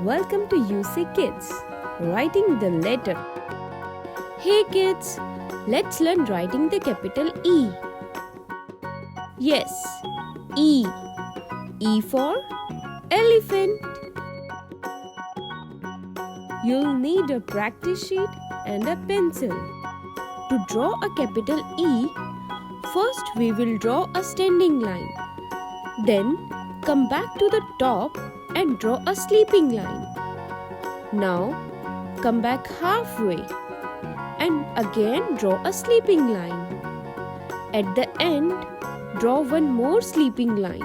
Welcome to UC Kids, writing the letter. Hey kids, let's learn writing the capital E. Yes, E. E for elephant. You'll need a practice sheet and a pencil. To draw a capital E, first we will draw a standing line. Then come back to the top and draw a sleeping line. Now come back halfway and again draw a sleeping line. At the end, draw one more sleeping line.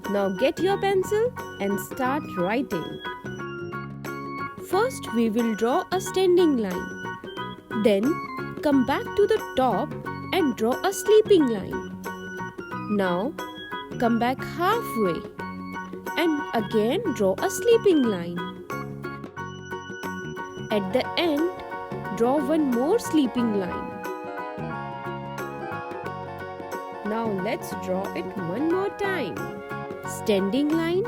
Now get your pencil and start writing. First we will draw a standing line. Then come back to the top and draw a sleeping line. Now come back halfway and again draw a sleeping line. At the end, draw one more sleeping line. Now let's draw it one more time. Standing line,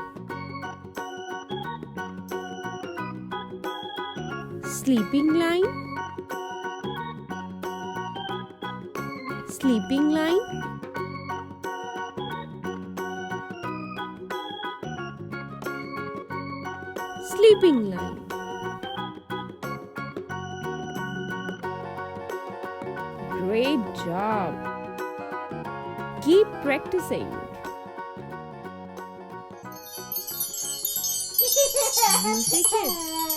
sleeping line, sleeping line, sleeping line. Great job! Keep practicing. UC Kids.